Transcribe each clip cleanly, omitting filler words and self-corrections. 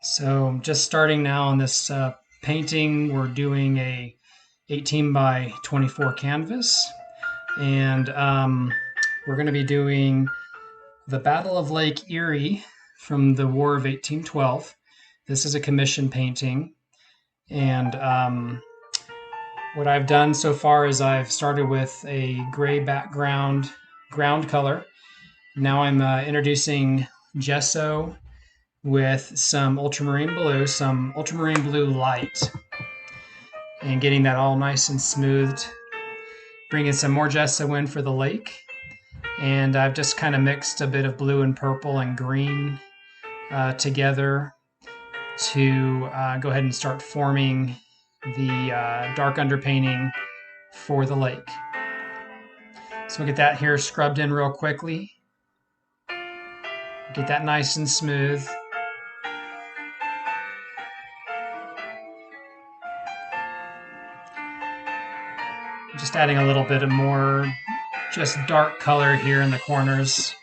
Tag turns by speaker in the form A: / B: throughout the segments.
A: So I'm just starting now on this painting. We're doing a 18 by 24 canvas, and we're going to be doing the Battle of Lake Erie from the War of 1812. This is a commission painting, and what I've done so far is I've started with a gray background ground color. Now I'm introducing gesso with some ultramarine blue light, and getting that all nice and smoothed. Bringing some more gesso in for the lake, and I've just kind of mixed a bit of blue and purple and green together to go ahead and start forming the dark underpainting for the lake. So we'll get that here scrubbed in real quickly. Get that nice and smooth. Just adding a little bit of more just dark color here in the corners.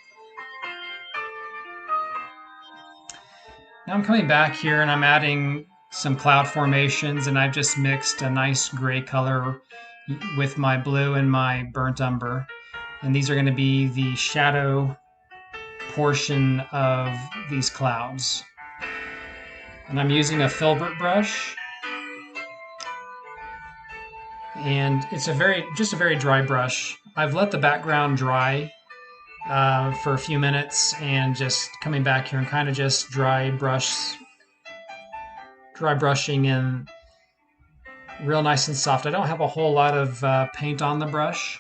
A: Now I'm coming back here and I'm adding some cloud formations, and I've just mixed a nice gray color with my blue and my burnt umber. And these are going to be the shadow portion of these clouds. And I'm using a filbert brush. And it's just a very dry brush. I've let the background dry for a few minutes, and just coming back here and kind of just dry brushing in real nice and soft. I don't have a whole lot of paint on the brush.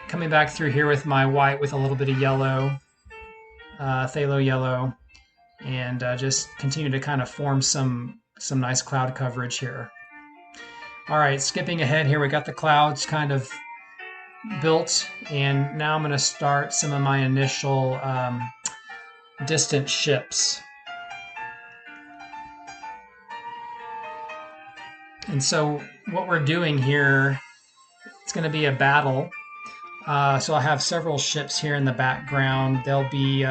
A: Coming back through here with my white with a little bit of yellow, phthalo yellow, and just continue to kind of form some nice cloud coverage here. All right, skipping ahead here, we got the clouds kind of built, and now I'm going to start some of my initial distant ships. And so what we're doing here, it's going to be a battle. So I have several ships here in the background. They'll be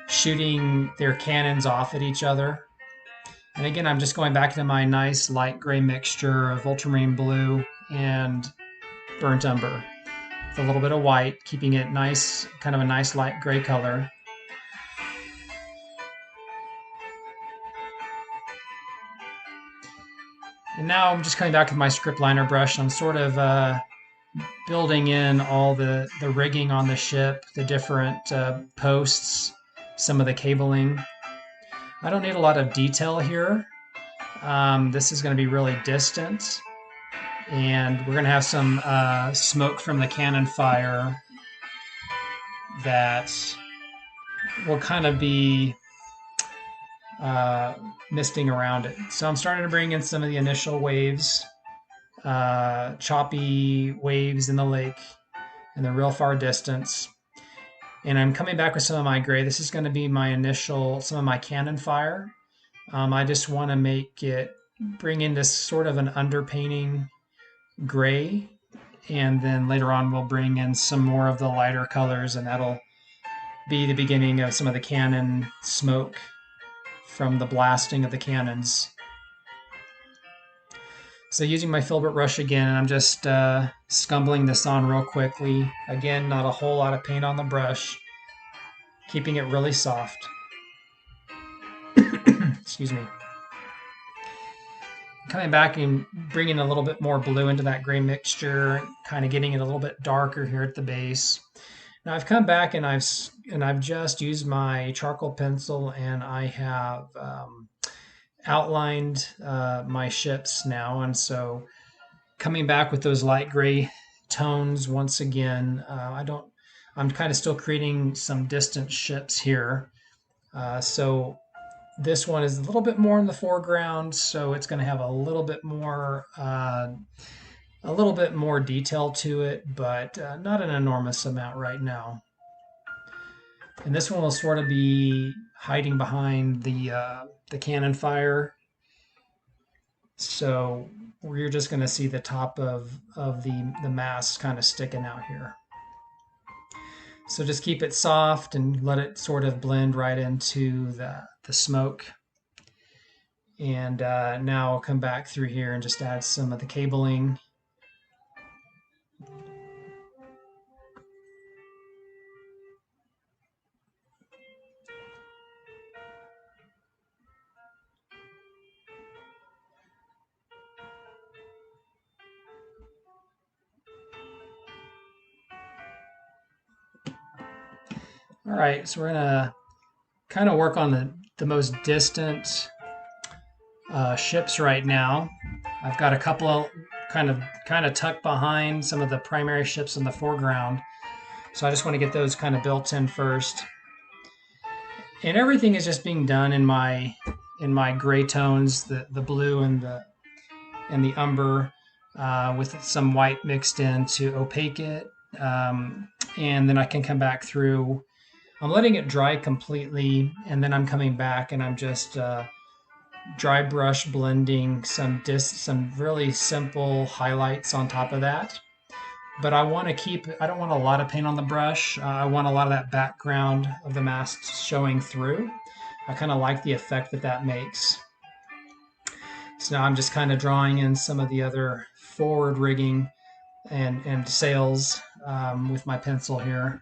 A: shooting their cannons off at each other. And again, I'm just going back to my nice light gray mixture of ultramarine blue and burnt umber with a little bit of white, keeping it nice, kind of a nice light gray color. And now I'm just coming back with my script liner brush. I'm sort of building in all the rigging on the ship, the different posts, some of the cabling. I don't need a lot of detail here. This is going to be really distant, and we're going to have some smoke from the cannon fire that will kind of be misting around it. So I'm starting to bring in some of the initial waves, choppy waves in the lake in the real far distance. And I'm coming back with some of my gray. This is going to be my initial, some of my cannon fire. I just want to bring in this sort of an underpainting gray. And then later on, we'll bring in some more of the lighter colors, and that'll be the beginning of some of the cannon smoke from the blasting of the cannons. So using my filbert brush again, I'm just scumbling this on real quickly. Again, not a whole lot of paint on the brush, keeping it really soft. Excuse me. Coming back and bringing a little bit more blue into that gray mixture, kind of getting it a little bit darker here at the base. Now I've come back and I've just used my charcoal pencil, and I have outlined my ships now, and so coming back with those light gray tones once again. I'm kind of still creating some distant ships here. So this one is a little bit more in the foreground, so it's going to have a little bit more detail to it, but not an enormous amount right now. And this one will sort of be hiding behind the cannon fire. So we're just going to see the top of the mast kind of sticking out here. So just keep it soft and let it sort of blend right into the smoke. And now I'll come back through here and just add some of the cabling. All right, so we're gonna kind of work on the most distant ships right now. I've got a couple of kind of tucked behind some of the primary ships in the foreground. So I just want to get those kind of built in first. And everything is just being done in my gray tones, the blue and the umber, with some white mixed in to opaque it. And then I can come back through. I'm letting it dry completely, and then I'm coming back and I'm just dry brush blending some really simple highlights on top of that. But I don't want a lot of paint on the brush. I want a lot of that background of the mast showing through. I kind of like the effect that makes. So now I'm just kind of drawing in some of the other forward rigging and sails with my pencil here.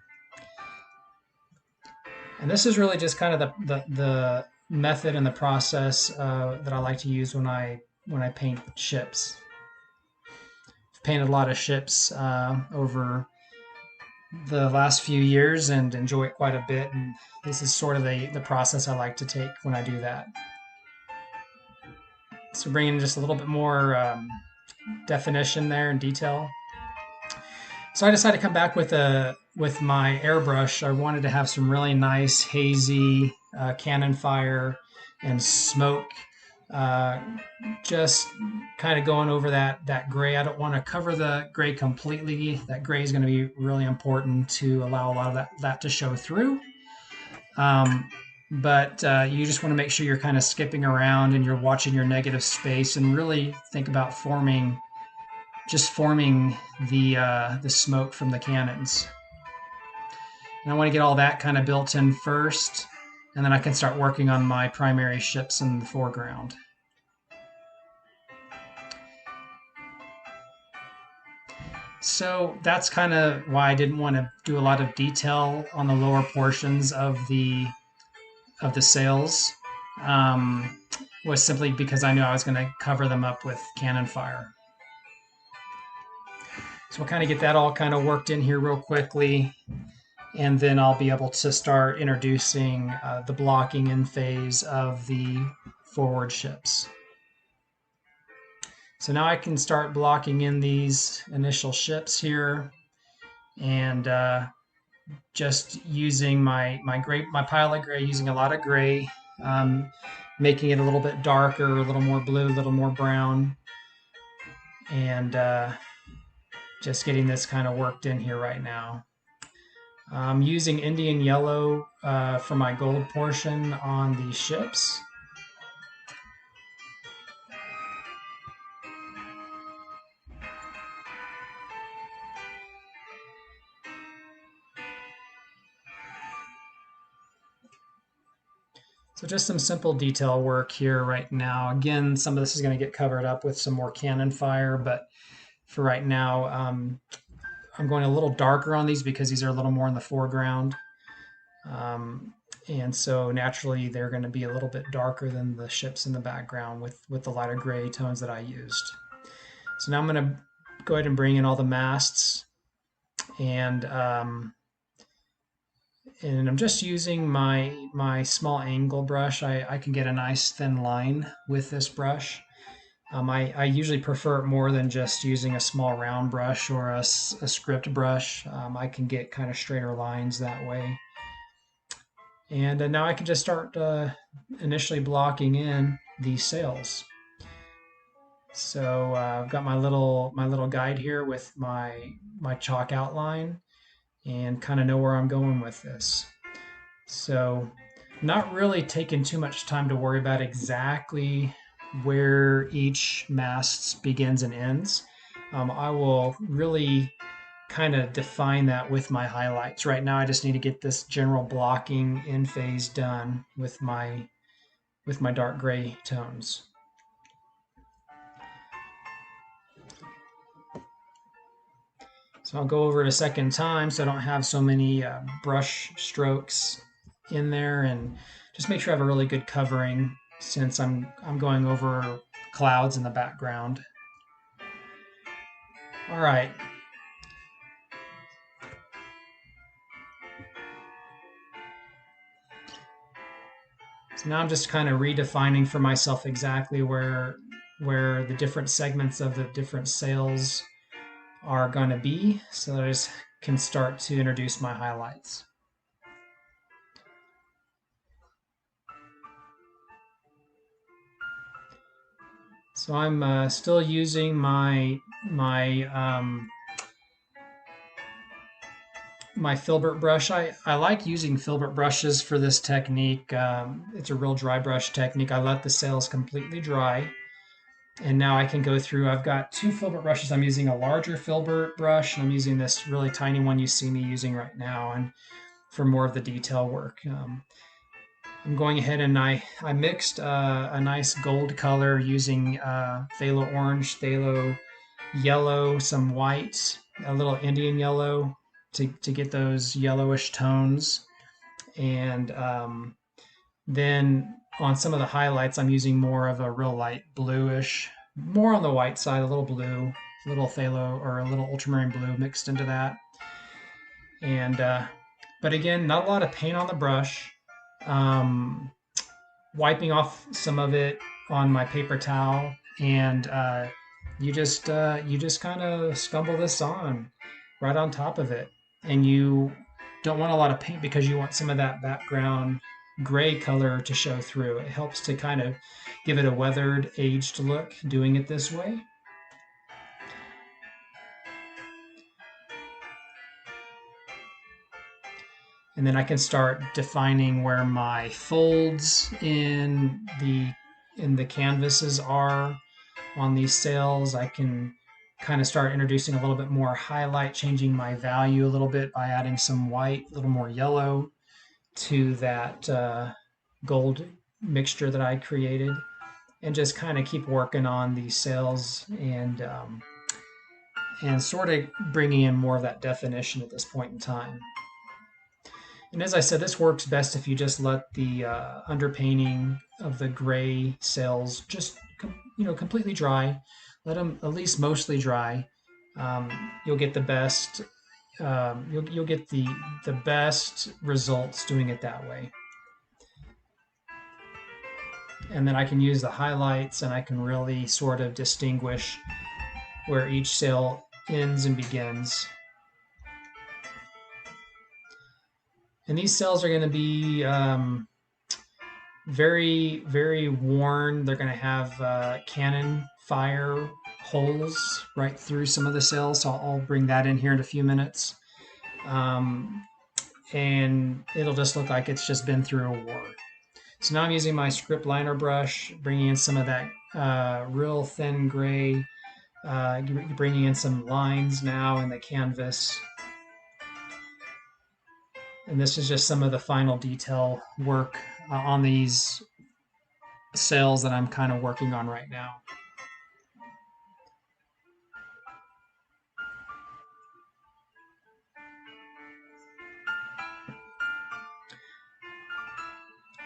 A: And this is really just kind of the method and the process that I like to use when I paint ships. I've painted a lot of ships over the last few years and enjoy it quite a bit. And this is sort of the process I like to take when I do that. So bringing in just a little bit more definition there and detail. So I decided to come back with my airbrush. I wanted to have some really nice hazy cannon fire and smoke, just kind of going over that gray. I don't want to cover the gray completely. That gray is going to be really important to allow a lot of that to show through. But you just want to make sure you're kind of skipping around and you're watching your negative space and really think about forming the smoke from the cannons. And I want to get all that kind of built in first, and then I can start working on my primary ships in the foreground. So that's kind of why I didn't want to do a lot of detail on the lower portions of the sails. Was simply because I knew I was going to cover them up with cannon fire. So we'll kind of get that all kind of worked in here real quickly, and then I'll be able to start introducing the blocking in phase of the forward ships. So now I can start blocking in these initial ships here, and just using my pilot gray, using a lot of gray, making it a little bit darker, a little more blue, a little more brown, and just getting this kind of worked in here right now. I'm using Indian yellow for my gold portion on the ships. So just some simple detail work here right now. Again, some of this is going to get covered up with some more cannon fire, but for right now, I'm going a little darker on these because these are a little more in the foreground. And so naturally they're going to be a little bit darker than the ships in the background with the lighter gray tones that I used. So now I'm going to go ahead and bring in all the masts, and I'm just using my small angle brush. I can get a nice thin line with this brush. I usually prefer it more than just using a small round brush or a script brush. I can get kind of straighter lines that way. And now I can just start initially blocking in these sails. So I've got my little guide here with my chalk outline, and kind of know where I'm going with this. So not really taking too much time to worry about exactly where each mast begins and ends. I will really kind of define that with my highlights. Right now I just need to get this general blocking in phase done with my dark gray tones. So I'll go over it a second time so I don't have so many brush strokes in there, and just make sure I have a really good covering since I'm going over clouds in the background. All right. So now I'm just kind of redefining for myself exactly where the different segments of the different sails are going to be, so that I just can start to introduce my highlights. So I'm still using my filbert brush. I like using filbert brushes for this technique. It's a real dry brush technique. I let the sails completely dry. And now I can go through, I've got two filbert brushes. I'm using a larger filbert brush, and I'm using this really tiny one you see me using right now, and for more of the detail work. I'm going ahead and I mixed a nice gold color using phthalo orange, phthalo yellow, some white, a little Indian yellow to get those yellowish tones. And then on some of the highlights, I'm using more of a real light bluish, more on the white side, a little blue, a little phthalo or a little ultramarine blue mixed into that. And but again, not a lot of paint on the brush. Wiping off some of it on my paper towel, and you just kind of scumble this on right on top of it. And you don't want a lot of paint because you want some of that background gray color to show through. It helps to kind of give it a weathered, aged look doing it this way. And then I can start defining where my folds in the canvases are on these sails. I can kind of start introducing a little bit more highlight, changing my value a little bit by adding some white, a little more yellow to that gold mixture that I created, and just kind of keep working on these sails and sort of bringing in more of that definition at this point in time. And as I said, this works best if you just let the underpainting of the gray sails just completely dry. Let them at least mostly dry. You'll get the best. You'll get the best results doing it that way. And then I can use the highlights, and I can really sort of distinguish where each sail ends and begins. And these sails are going to be very, very worn. They're going to have cannon fire holes right through some of the sails. So I'll bring that in here in a few minutes. And it'll just look like it's just been through a war. So now I'm using my script liner brush, bringing in some of that real thin gray, bringing in some lines now in the canvas. And this is just some of the final detail work on these sails that I'm kind of working on right now.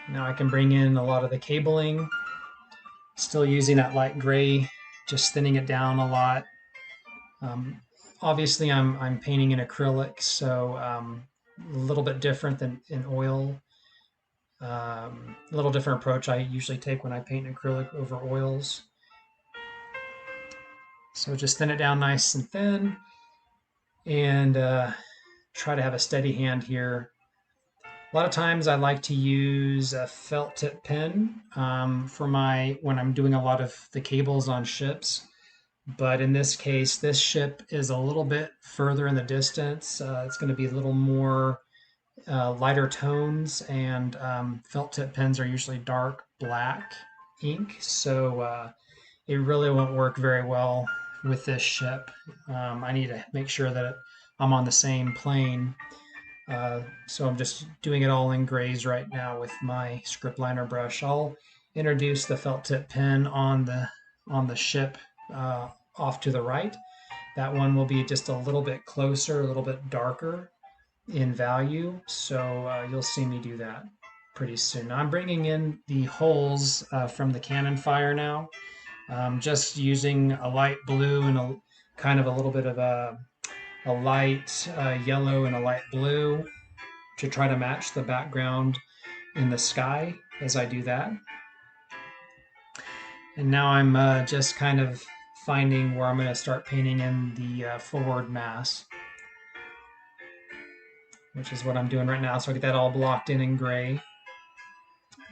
A: Now I can bring in a lot of the cabling, still using that light gray, just thinning it down a lot. Obviously I'm painting in acrylic, so a little bit different than in oil. A little different approach I usually take when I paint acrylic over oils. So just thin it down nice and thin, and try to have a steady hand here. A lot of times I like to use a felt tip pen for when I'm doing a lot of the cables on ships. But in this case, this ship is a little bit further in the distance. It's going to be a little more lighter tones, and felt tip pens are usually dark black ink, so it really won't work very well with this ship. I need to make sure that I'm on the same plane. So I'm just doing it all in grays right now with my script liner brush. I'll introduce the felt tip pen on the ship off to the right. That one will be just a little bit closer, a little bit darker in value. So you'll see me do that pretty soon. I'm bringing in the holes from the cannon fire now. Just using a light blue and a kind of a little bit of a light yellow and a light blue to try to match the background in the sky as I do that. And now I'm just kind of finding where I'm going to start painting in the forward mass, which is what I'm doing right now. So I get that all blocked in gray,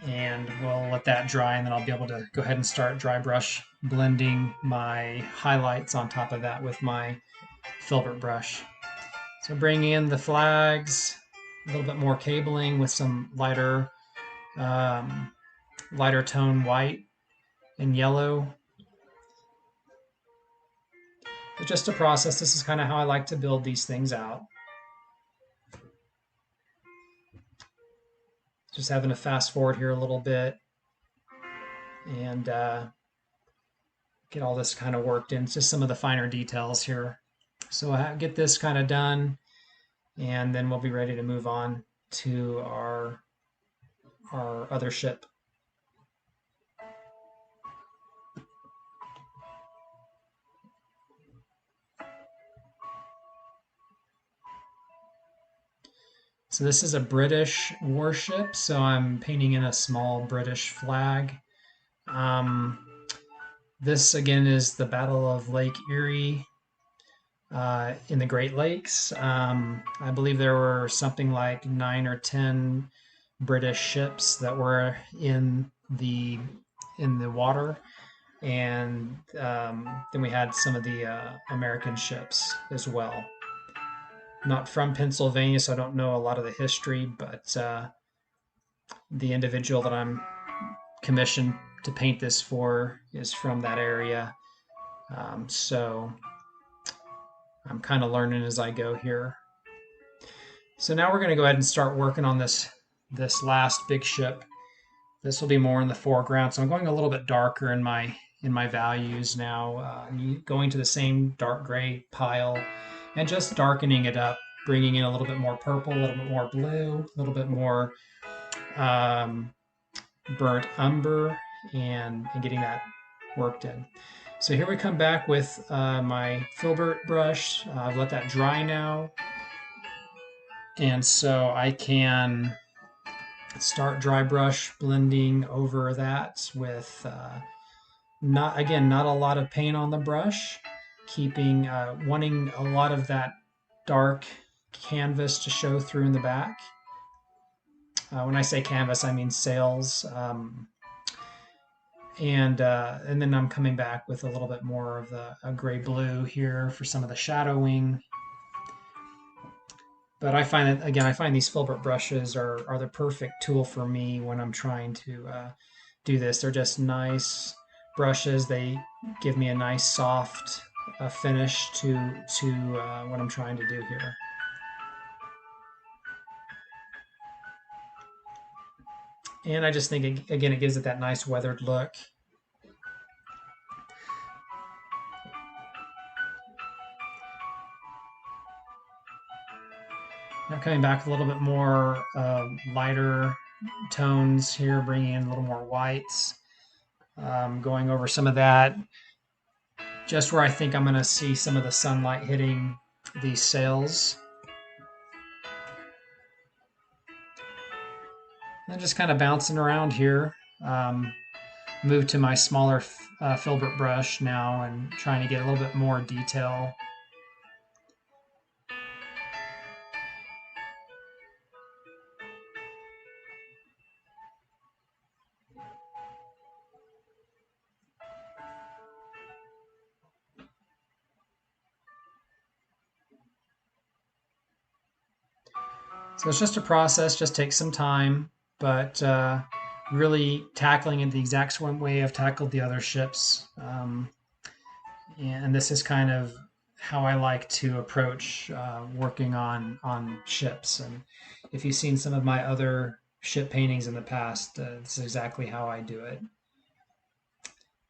A: and we'll let that dry, and then I'll be able to go ahead and start dry brush blending my highlights on top of that with my filbert brush. So bringing in the flags, a little bit more cabling with some lighter tone white and yellow. But just a process. This is kind of how I like to build these things out. Just having to fast forward here a little bit and get all this kind of worked in. It's just some of the finer details here. So I get this kind of done, and then we'll be ready to move on to our other ship. So this is a British warship, so I'm painting in a small British flag. This again is the Battle of Lake Erie in the Great Lakes. I believe there were something like 9 or 10 British ships that were in the water, and then we had some of the American ships as well. Not from Pennsylvania, so I don't know a lot of the history, but the individual that I'm commissioned to paint this for is from that area. So I'm kind of learning as I go here. So now we're going to go ahead and start working on this last big ship. This will be more in the foreground, so I'm going a little bit darker in my values now, going to the same dark gray pile and just darkening it up, bringing in a little bit more purple, a little bit more blue, a little bit more burnt umber, and getting that worked in. So here we come back with my filbert brush. I've let that dry now, and so I can start dry brush blending over that with not a lot of paint on the brush, keeping wanting a lot of that dark canvas to show through in the back. When I say canvas, I mean sails. And then I'm coming back with a little bit more of a gray blue here for some of the shadowing. But I find these filbert brushes are the perfect tool for me when I'm trying to do this. They're just nice brushes. They give me a nice soft finish to what I'm trying to do here. And I just think, again, it gives it that nice weathered look. Now coming back a little bit more lighter tones here, bringing in a little more whites, going over some of that, just where I think I'm going to see some of the sunlight hitting these sails. And just kind of bouncing around here. Move to my smaller filbert brush now and trying to get a little bit more detail. So it's just a process, just takes some time, but really tackling it the exact same way I've tackled the other ships. And this is kind of how I like to approach working on ships. And if you've seen some of my other ship paintings in the past, this is exactly how I do it.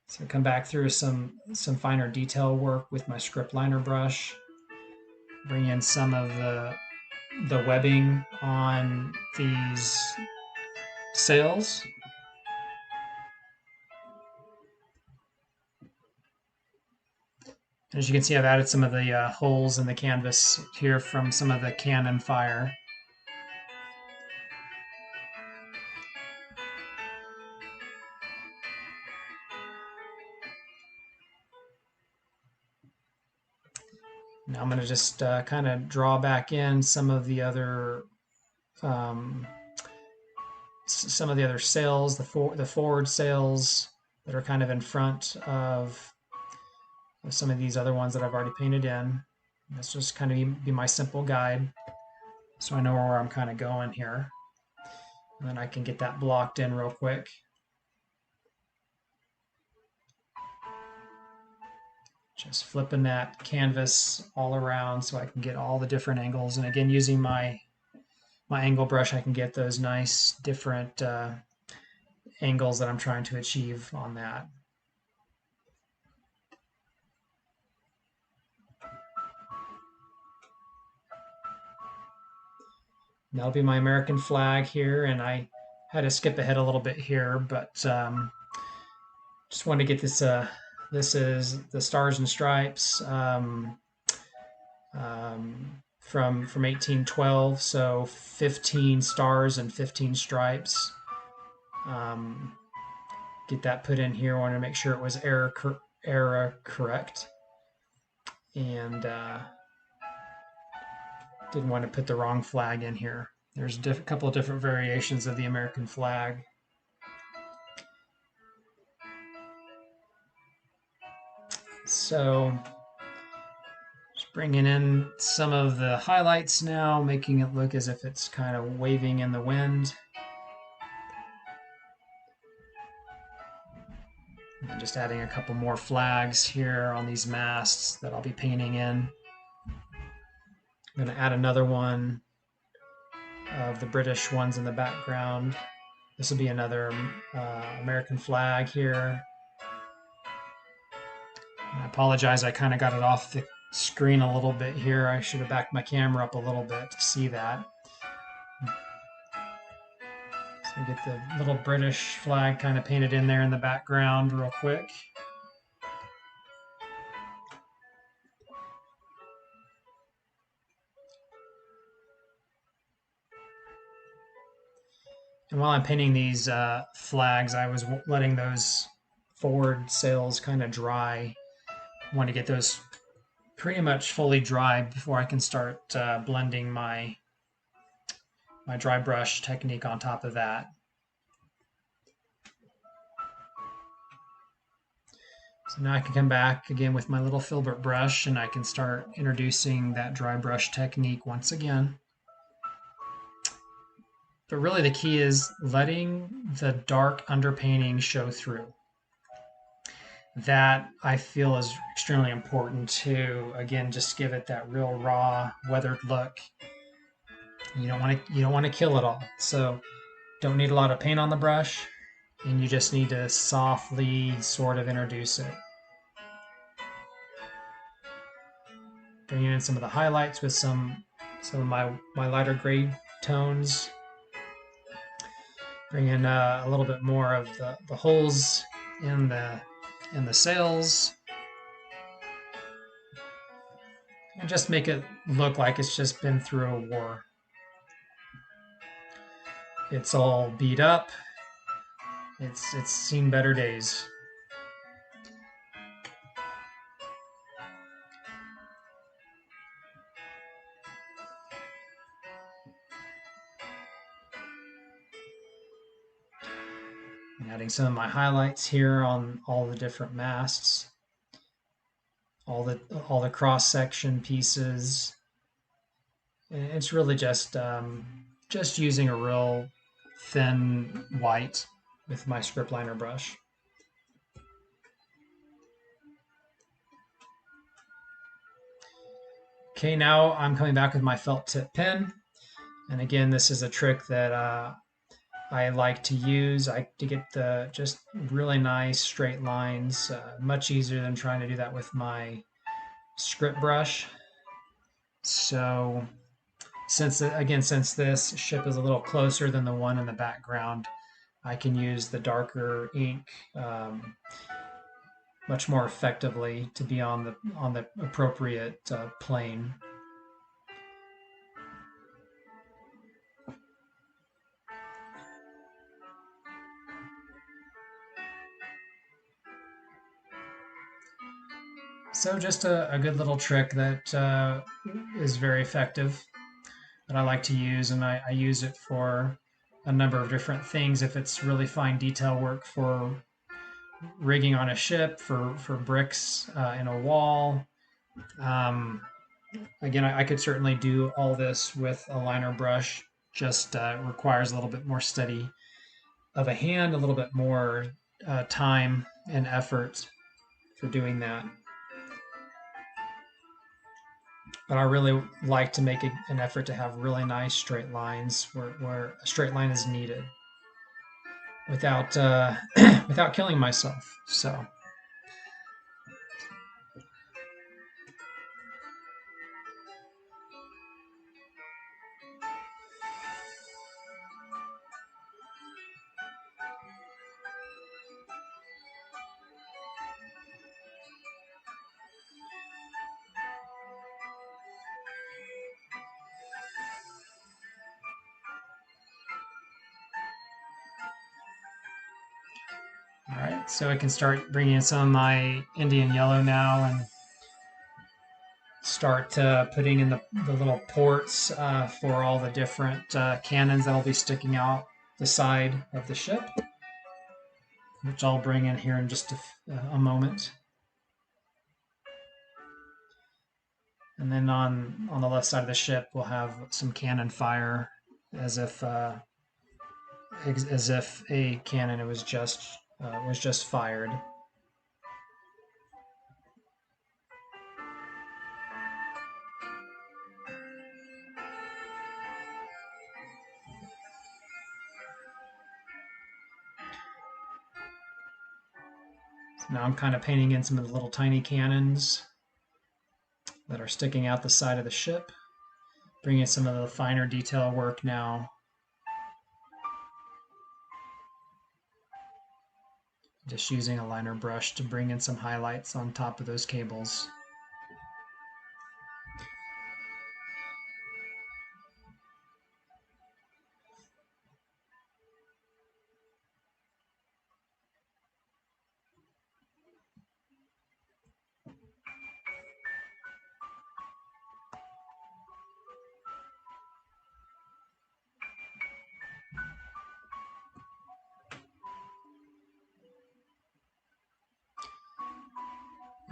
A: So come back through some finer detail work with my script liner brush. Bring in some of the webbing on these sails. As you can see, I've added some of the holes in the canvas here from some of the cannon fire. Now I'm going to just kind of draw back in some of the other um, sails, the forward sails that are kind of in front of some of these other ones that I've already painted in. This just kind of be my simple guide, so I know where I'm kind of going here. And then I can get that blocked in real quick. Just flipping that canvas all around so I can get all the different angles. And again, using my angle brush, I can get those nice different angles that I'm trying to achieve on that. That'll be my American flag here, and I had to skip ahead a little bit here, but just wanted to get this. This is the Stars and Stripes from 1812, so 15 stars and 15 stripes. Get that put in here. I wanted to make sure it was era correct, and didn't want to put the wrong flag in here. There's a couple of different variations of the American flag. So just bringing in some of the highlights now, making it look as if it's kind of waving in the wind. And just adding a couple more flags here on these masts that I'll be painting in. I'm going to add another one of the British ones in the background. This will be another American flag here. I apologize, I kind of got it off the screen a little bit here. I should have backed my camera up a little bit to see that. So get the little British flag kind of painted in there in the background real quick. And while I'm painting these flags, I was letting those forward sails kind of dry. I want to get those pretty much fully dry before I can start blending my dry brush technique on top of that. So now I can come back again with my little filbert brush and I can start introducing that dry brush technique once again. But really the key is letting the dark underpainting show through. That I feel is extremely important to, again, just give it that real raw, weathered look. You don't want to kill it all. So don't need a lot of paint on the brush, and you just need to softly sort of introduce it. Bringing in some of the highlights with some of my lighter gray tones. Bring in a little bit more of the holes in the sails. And just make it look like it's just been through a war. It's all beat up. It's seen better days. And adding some of my highlights here on all the different masts, all the cross section pieces. And it's really just using a real thin white with my script liner brush. Okay, now I'm coming back with my felt tip pen. And again, this is a trick that I like to use to get the just really nice straight lines, much easier than trying to do that with my script brush. So since this ship is a little closer than the one in the background, I can use the darker ink much more effectively to be on the appropriate plane. So just a good little trick that is very effective that I like to use, and I use it for a number of different things. If it's really fine detail work for rigging on a ship, for bricks in a wall. Um, Again, I could certainly do all this with a liner brush. Just requires a little bit more steady of a hand, a little bit more time and effort for doing that. But I really like to make an effort to have really nice straight lines where a straight line is needed without without killing myself. So, all right, so I can start bringing in some of my Indian yellow now and start putting in the little ports for all the different cannons that'll be sticking out the side of the ship, which I'll bring in here in just a moment. And then on the left side of the ship, we'll have some cannon fire, as if a cannon was just fired. So now I'm kind of painting in some of the little tiny cannons that are sticking out the side of the ship, bringing some of the finer detail work now. Just using a liner brush to bring in some highlights on top of those cables.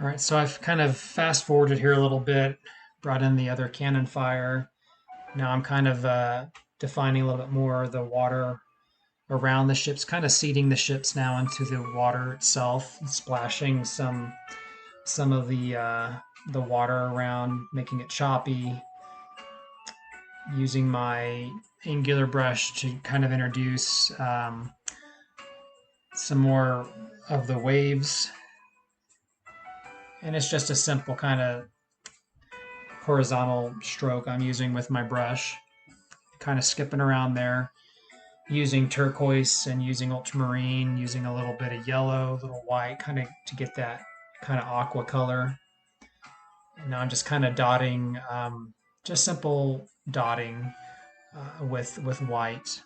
A: All right, so I've kind of fast forwarded here a little bit, brought in the other cannon fire. Now I'm kind of defining a little bit more the water around the ships, kind of seeding the ships now into the water itself, splashing some of the water around, making it choppy. Using my angular brush to kind of introduce some more of the waves, and it's just a simple kind of horizontal stroke I'm using with my brush, kind of skipping around there, using turquoise and using ultramarine, using a little bit of yellow, a little white, kind of to get that kind of aqua color. And now I'm just kind of dotting, just simple dotting with white,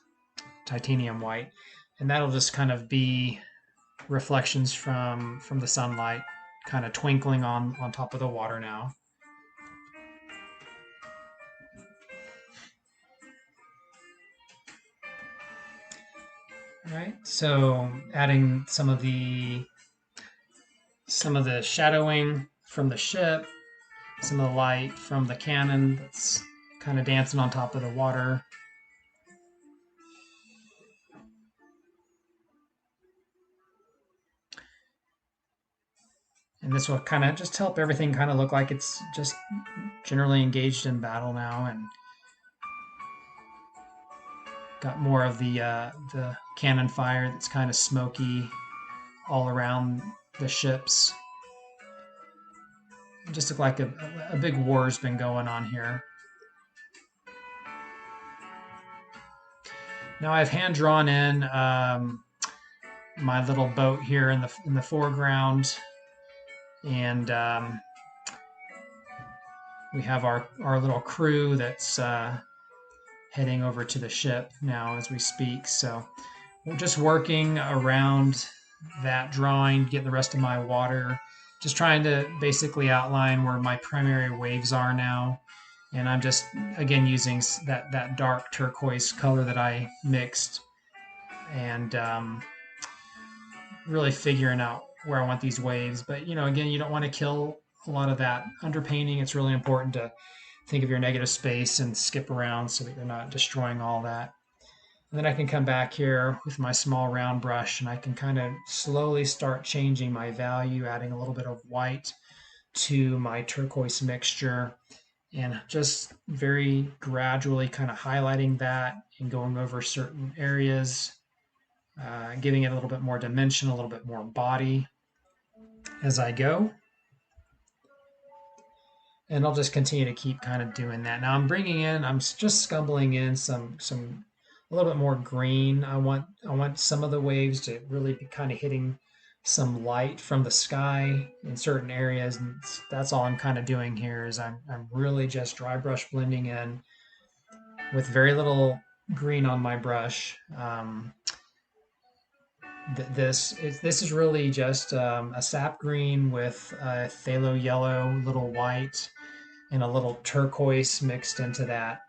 A: titanium white, and that'll just kind of be reflections from the sunlight, kind of twinkling on top of the water now. All right, so adding some of the shadowing from the ship, some of the light from the cannon that's kind of dancing on top of the water. And this will kind of just help everything kind of look like it's just generally engaged in battle now, and got more of the cannon fire that's kind of smoky all around the ships. It just look like a big war's been going on here. Now I've hand drawn in my little boat here in the foreground, and we have our little crew that's heading over to the ship now as we speak. So we're just working around that drawing, get the rest of my water, just trying to basically outline where my primary waves are now. And I'm just, again, using that dark turquoise color that I mixed, and really figuring out where I want these waves. But, again, you don't want to kill a lot of that underpainting. It's really important to think of your negative space and skip around so that you're not destroying all that. And then I can come back here with my small round brush, and I can kind of slowly start changing my value, adding a little bit of white to my turquoise mixture, and just very gradually kind of highlighting that and going over certain areas, giving it a little bit more dimension, a little bit more body as I go. And I'll just continue to keep kind of doing that. Now I'm just scumbling in some a little bit more green. I want some of the waves to really be kind of hitting some light from the sky in certain areas, and that's all I'm kind of doing here. Is I'm really just dry brush blending in with very little green on my brush. This is really just a sap green with a phthalo yellow, little white, and a little turquoise mixed into that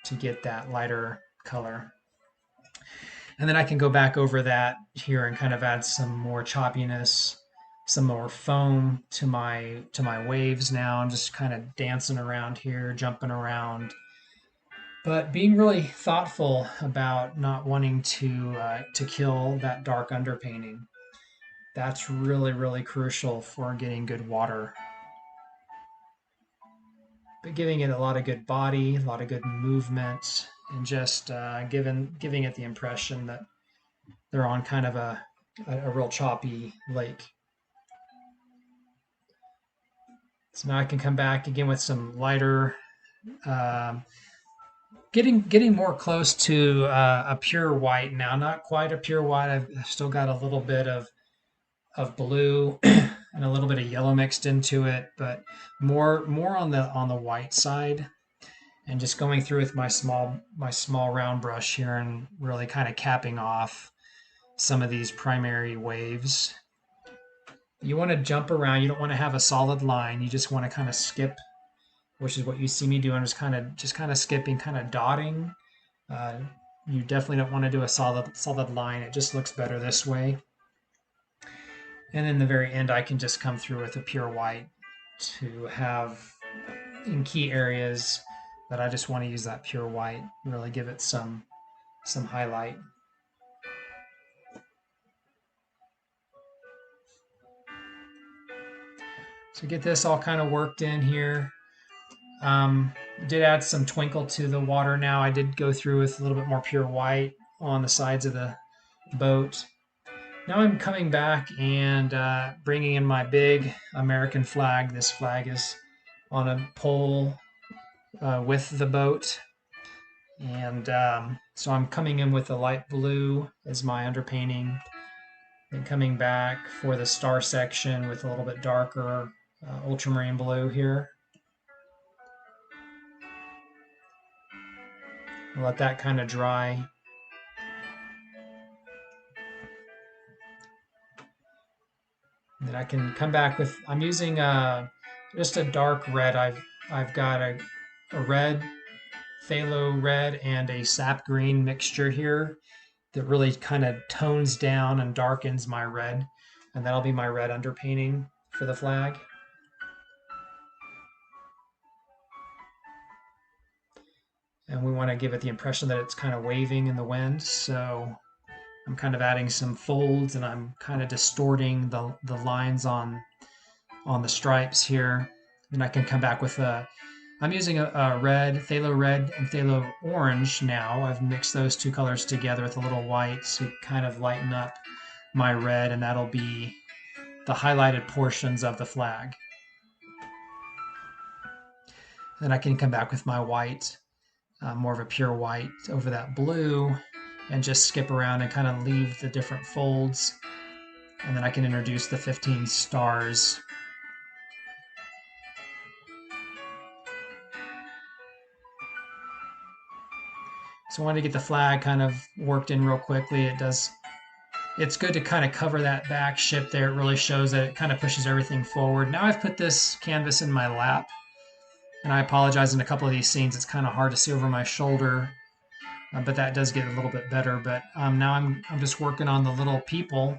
A: to get that lighter color. And then I can go back over that here and kind of add some more choppiness, some more foam to my waves now. I'm just kind of dancing around here, jumping around, but being really thoughtful about not wanting to kill that dark underpainting. That's really, really crucial for getting good water. But giving it a lot of good body, a lot of good movement, and just giving it the impression that they're on kind of a real choppy lake. So now I can come back again with some lighter, getting more close to a pure white now. Not quite a pure white. I've still got a little bit of blue and a little bit of yellow mixed into it, but more on the white side. And just going through with my small round brush here and really kind of capping off some of these primary waves. You want to jump around. You don't want to have a solid line. You just want to kind of skip, which is what you see me doing, is kind of skipping, kind of dotting. You definitely don't want to do a solid line. It just looks better this way. And in the very end, I can just come through with a pure white to have in key areas that I just want to use that pure white, really give it some highlight. So get this all kind of worked in here. Did add some twinkle to the water now. I did go through with a little bit more pure white on the sides of the boat. Now I'm coming back and bringing in my big American flag. This flag is on a pole with the boat. And so I'm coming in with a light blue as my underpainting. Then coming back for the star section with a little bit darker ultramarine blue here. I'll let that kind of dry. And then I can come back with, I'm using just a dark red. I've got a red, phthalo red, and a sap green mixture here that really kind of tones down and darkens my red. And that'll be my red underpainting for the flag. And we want to give it the impression that it's kind of waving in the wind. So I'm kind of adding some folds, and I'm kind of distorting the lines on on the stripes here. Then I can come back with I'm using a red, phthalo red and phthalo orange now. I've mixed those two colors together with a little white to kind of lighten up my red, and that'll be the highlighted portions of the flag. Then I can come back with my white, more of a pure white over that blue, and just skip around and kind of leave the different folds. And then I can introduce the 15 stars. So I wanted to get the flag kind of worked in real quickly. It's good to kind of cover that back ship there. It really shows that it kind of pushes everything forward. Now I've put this canvas in my lap, and I apologize, in a couple of these scenes it's kind of hard to see over my shoulder, but that does get a little bit better. But now I'm just working on the little people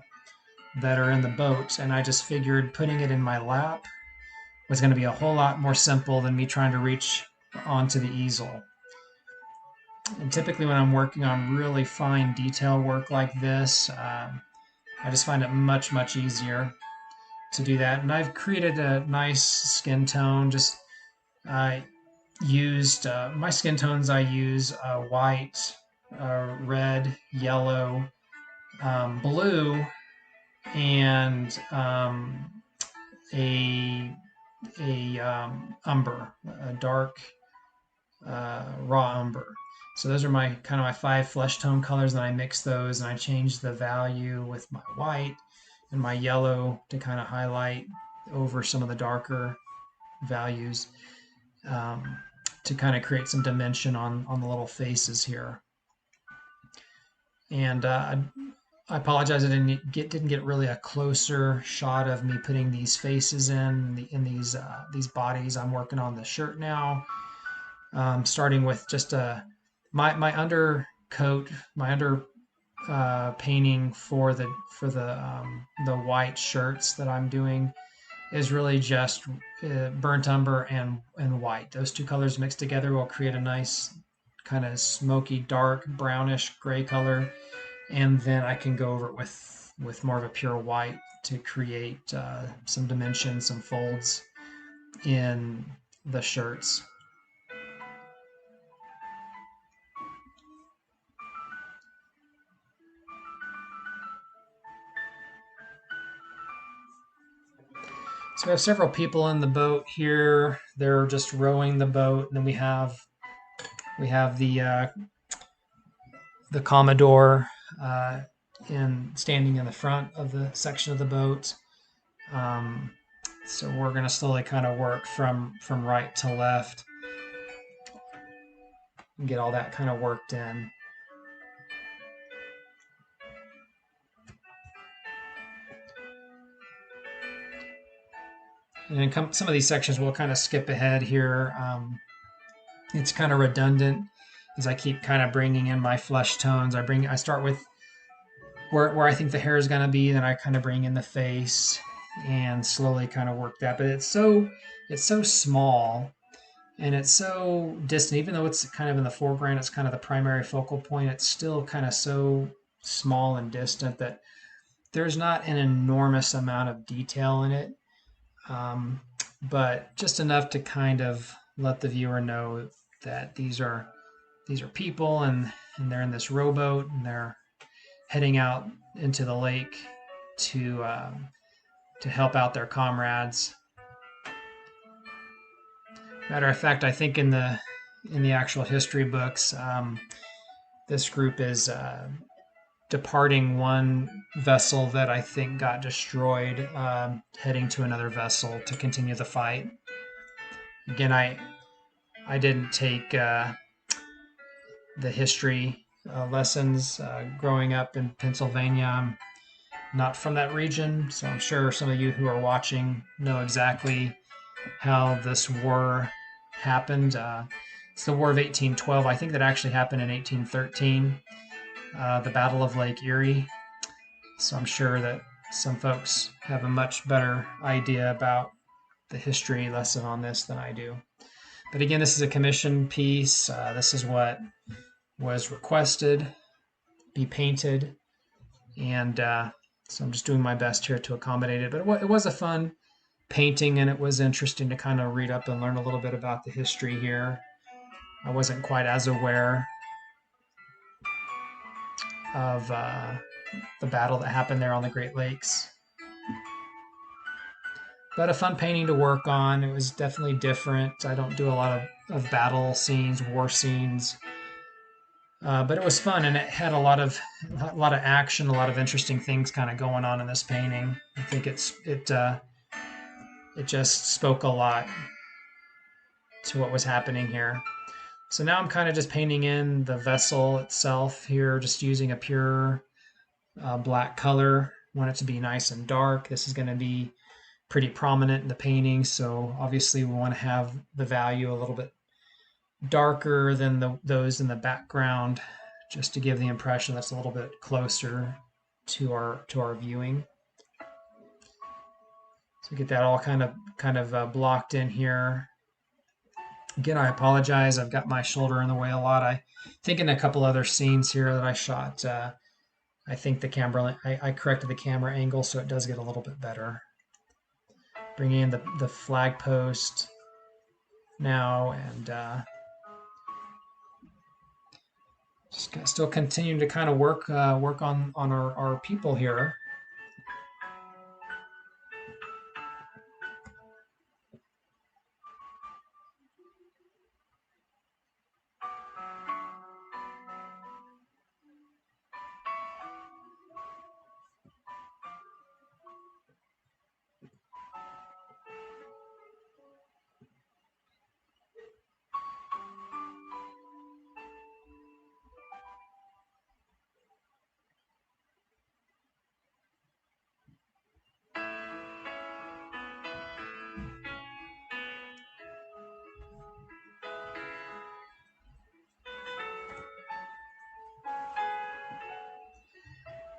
A: that are in the boat, and I just figured putting it in my lap was going to be a whole lot more simple than me trying to reach onto the easel. And typically when I'm working on really fine detail work like this, I just find it much, much easier to do that. And I've created a nice skin tone. Just I used my skin tones. I use white, red, yellow, blue, and umber, a dark raw umber. So those are my kind of my 5 flesh tone colors, and I mix those and I change the value with my white and my yellow to kind of highlight over some of the darker values, to kind of create some dimension on the little faces here. And I apologize, I didn't get really a closer shot of me putting these faces in these bodies. I'm working on the shirt now, starting with just my undercoat, my under painting for the white shirts that I'm doing is really just burnt umber and white. Those two colors mixed together will create a nice kind of smoky, dark, brownish gray color, and then I can go over it with more of a pure white to create some dimension, some folds in the shirts. So we have several people in the boat here. They're just rowing the boat, and then we have the commodore standing in the front of the section of the boat. So we're going to slowly kind of work from right to left and get all that kind of worked in. And then some of these sections we'll kind of skip ahead here. It's kind of redundant as I keep kind of bringing in my flesh tones. I start with where I think the hair is going to be, then I kind of bring in the face and slowly kind of work that. But it's so small and it's so distant, even though it's kind of in the foreground, it's kind of the primary focal point. It's still kind of so small and distant that there's not an enormous amount of detail in it. But just enough to kind of let the viewer know that these are people, and they're in this rowboat, and they're heading out into the lake to help out their comrades. Matter of fact, I think in the actual history books, this group is departing one vessel that I think got destroyed, heading to another vessel to continue the fight. Again, I didn't take the history lessons growing up in Pennsylvania. I'm not from that region, so I'm sure some of you who are watching know exactly how this war happened. It's the War of 1812. I think that actually happened in 1813. The Battle of Lake Erie. So I'm sure that some folks have a much better idea about the history lesson on this than I do. But again, this is a commission piece. This is what was requested, be painted, and so I'm just doing my best here to accommodate it. But it was a fun painting, and it was interesting to kind of read up and learn a little bit about the history here. I wasn't quite as aware of the battle that happened there on the Great Lakes. But a fun painting to work on. It was definitely different. I don't do a lot of battle scenes, war scenes, but it was fun, and it had a lot of action, a lot of interesting things kind of going on in this painting. I think it just spoke a lot to what was happening here. So now I'm kind of just painting in the vessel itself here, just using a pure black color. I want it to be nice and dark. This is going to be pretty prominent in the painting, so obviously we want to have the value a little bit darker than those in the background, just to give the impression that's a little bit closer to our viewing. So get that all kind of blocked in here. Again, I apologize. I've got my shoulder in the way a lot. I think in a couple other scenes here that I shot, I think I corrected the camera angle so it does get a little bit better. Bringing in the flag post now, and still continuing to kind of work on our people here.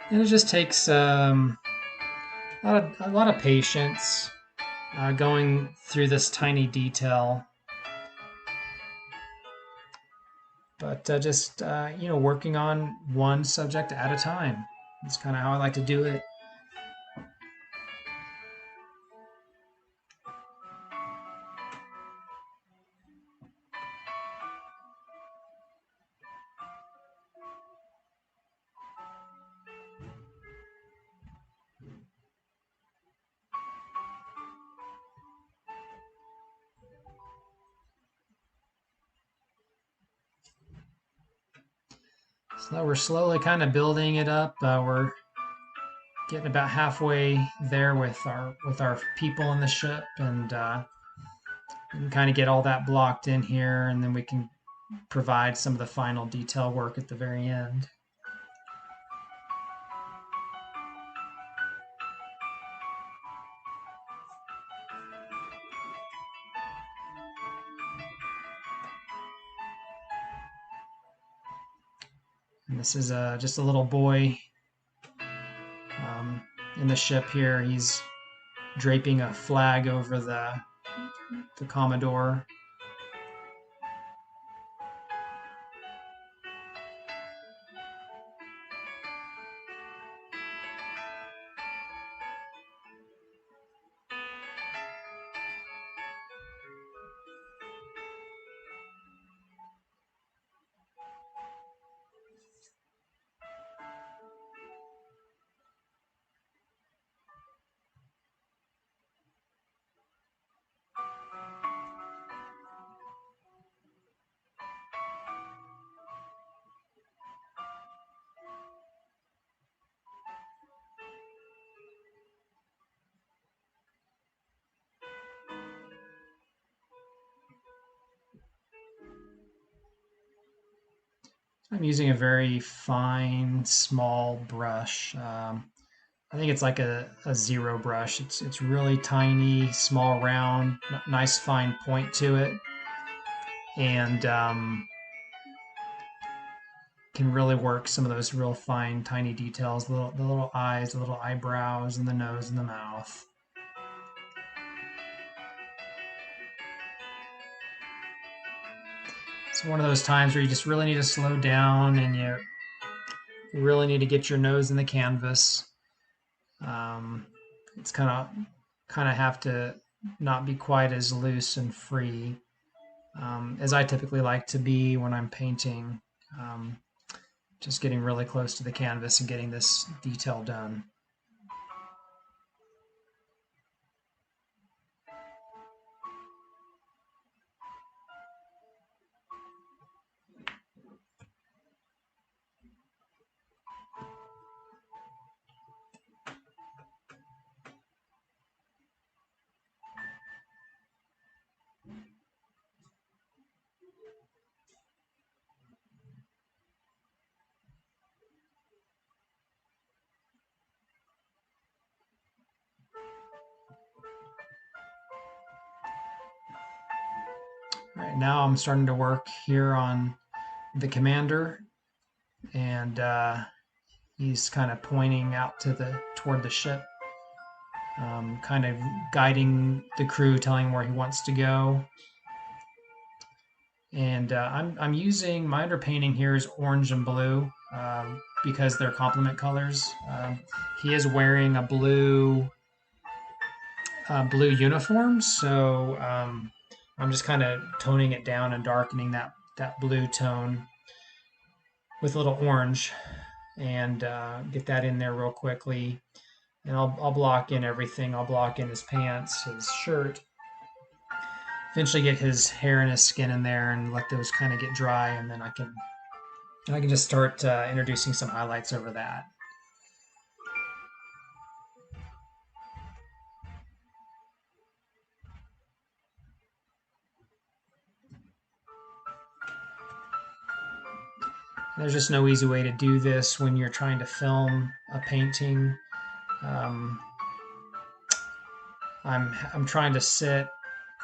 A: And it just takes a lot of patience going through this tiny detail, but just working on one subject at a time. That's kind of how I like to do it. So we're slowly kind of building it up. We're getting about halfway there with our people in the ship, and we can kind of get all that blocked in here, and then we can provide some of the final detail work at the very end. And this is just a little boy in the ship here. He's draping a flag over the commodore. I'm using a very fine, small brush. I think it's like a zero brush. It's really tiny, small, round, nice fine point to it, and can really work some of those real fine, tiny details. The little eyes, the little eyebrows, and the nose and the mouth. It's one of those times where you just really need to slow down, and you really need to get your nose in the canvas. It's kind of kind of have to not be quite as loose and free as I typically like to be when I'm painting. Um, just getting really close to the canvas and getting this detail done. All right, now I'm starting to work here on the commander, and he's kind of pointing out to the toward the ship, kind of guiding the crew, telling where he wants to go. And I'm using my underpainting here is orange and blue because they're complement colors. He is wearing a blue uniform, so I'm just kind of toning it down and darkening that blue tone with a little orange, and get that in there real quickly. And I'll block in everything. I'll block in his pants, his shirt. Eventually, get his hair and his skin in there, and let those kind of get dry, and then I can just start introducing some highlights over that. There's just no easy way to do this when you're trying to film a painting. Um, I'm trying to sit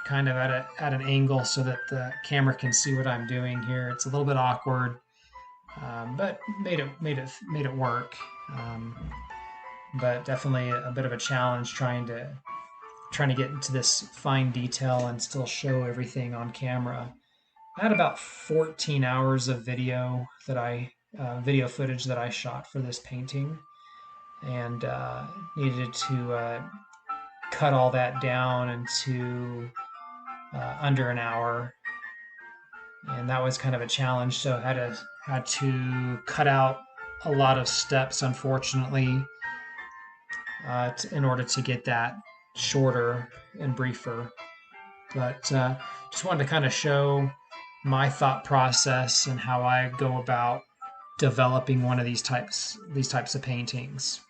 A: kind of at an angle so that the camera can see what I'm doing here. It's a little bit awkward, but made it work. Um, but definitely a bit of a challenge trying to get into this fine detail and still show everything on camera. I had about 14 hours of video footage that I shot for this painting, and needed to cut all that down into under an hour, and that was kind of a challenge. So I had to cut out a lot of steps, unfortunately, in order to get that shorter and briefer. But just wanted to kind of show my thought process and how I go about developing one of these types of paintings.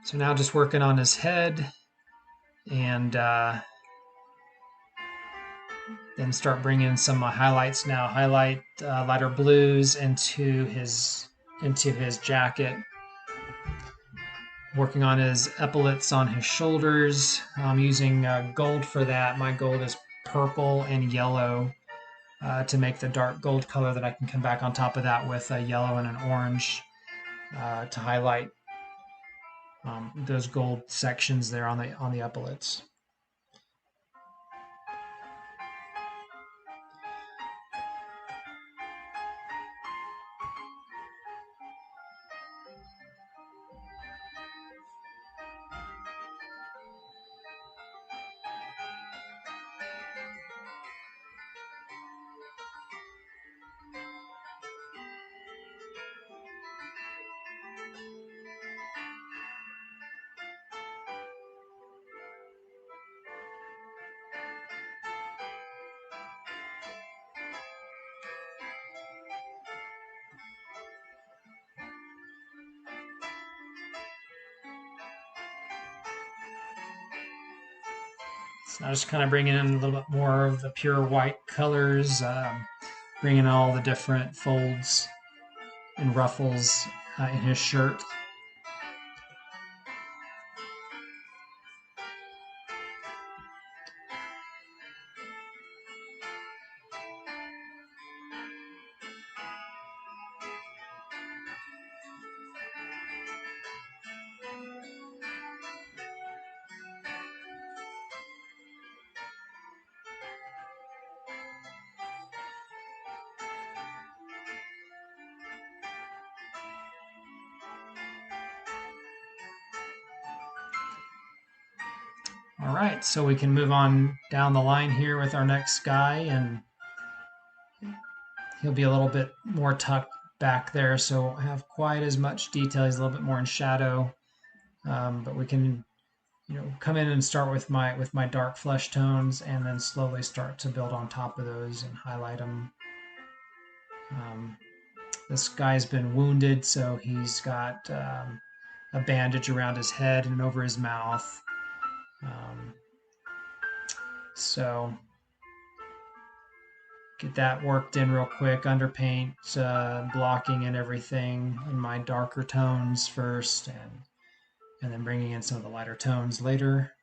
A: So now just working on his head, and then start bringing some highlights now. Highlight lighter blues into his jacket. Working on his epaulets on his shoulders. I'm using gold for that. My gold is purple and yellow to make the dark gold color that I can come back on top of that with a yellow and an orange to highlight those gold sections there on the epaulets. So now just kind of bringing in a little bit more of the pure white colors, bringing in all the different folds and ruffles in his shirt. All right, so we can move on down the line here with our next guy, and he'll be a little bit more tucked back there, so won't have quite as much detail. He's a little bit more in shadow, but we can, come in and start with my dark flesh tones, and then slowly start to build on top of those and highlight them. This guy's been wounded, so he's got a bandage around his head and over his mouth. So get that worked in real quick, underpaint, blocking and everything in my darker tones first, and then bringing in some of the lighter tones later.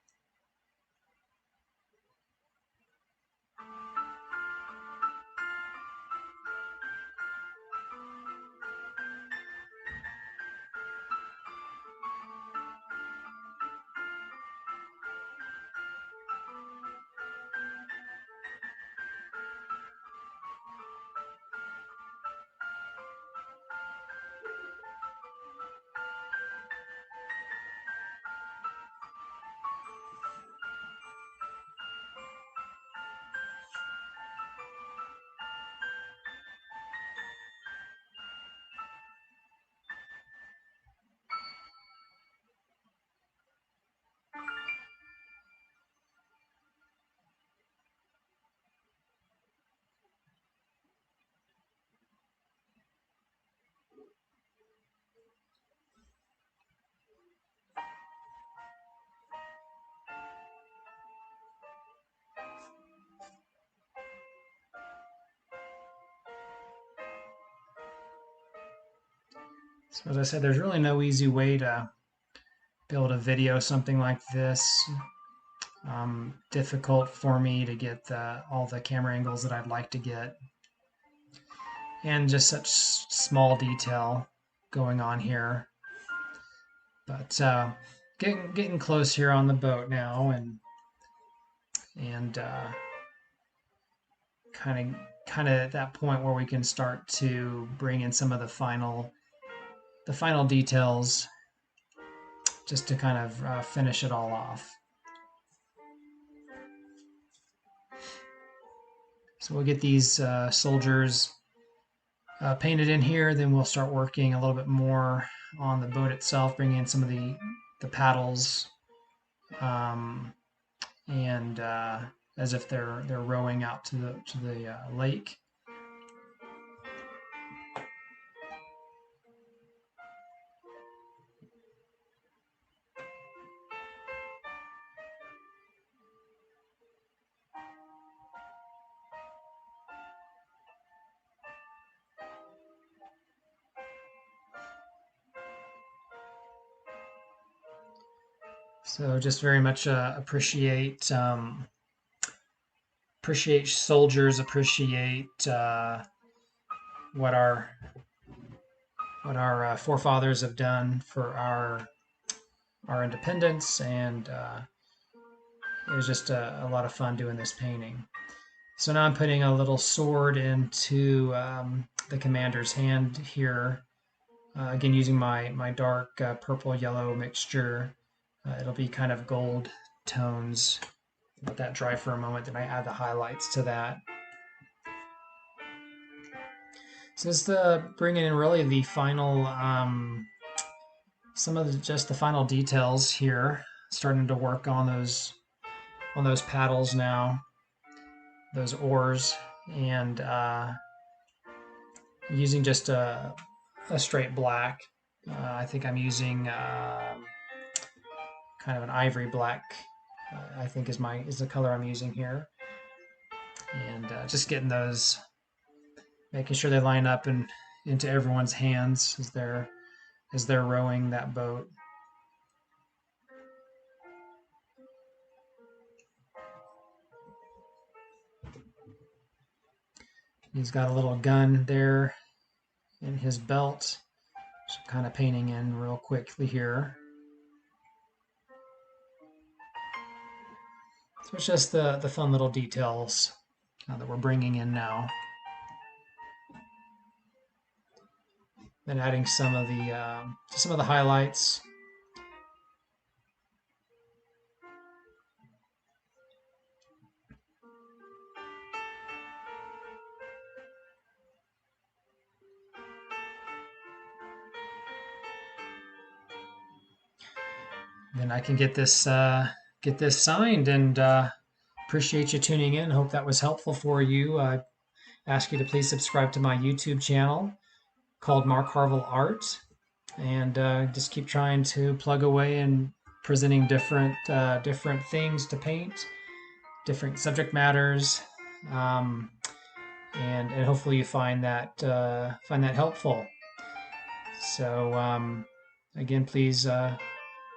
A: So as I said, there's really no easy way to be able to video something like this. Difficult for me to get all the camera angles that I'd like to get, and just such small detail going on here. But getting close here on the boat now, and kind of at that point where we can start to bring in some of the final details, just to kind of finish it all off. So we'll get these soldiers painted in here, then we'll start working a little bit more on the boat itself, bringing in some of the paddles, and as if they're rowing out to the lake. So just very much appreciate soldiers, appreciate what our forefathers have done for our independence, and it was just a lot of fun doing this painting. So now I'm putting a little sword into the commander's hand here. Again, using my dark purple yellow mixture. It'll be kind of gold tones. Let that dry for a moment, then I add the highlights to that. So this is bringing in really the final, some of just the final details here. Starting to work on those paddles now, those oars, and using just a straight black. I think I'm using kind of an ivory black. I think is the color I'm using here, and just getting those, making sure they line up and into everyone's hands as they're rowing that boat. He's got a little gun there in his belt. So kind of painting in real quickly here. So it's just the fun little details that we're bringing in now. Then adding some of the highlights. then I can get this signed. And appreciate you tuning in. Hope that was helpful for you. I ask you to please subscribe to my YouTube channel called Marc Harvill Art, and just keep trying to plug away and presenting different things to paint, different subject matters, um, and hopefully you find that helpful. So again, please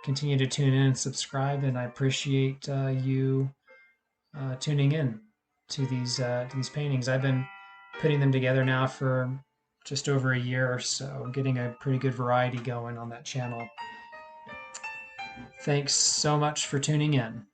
A: continue to tune in and subscribe, and I appreciate you tuning in to these paintings. I've been putting them together now for just over a year or so, getting a pretty good variety going on that channel. Thanks so much for tuning in.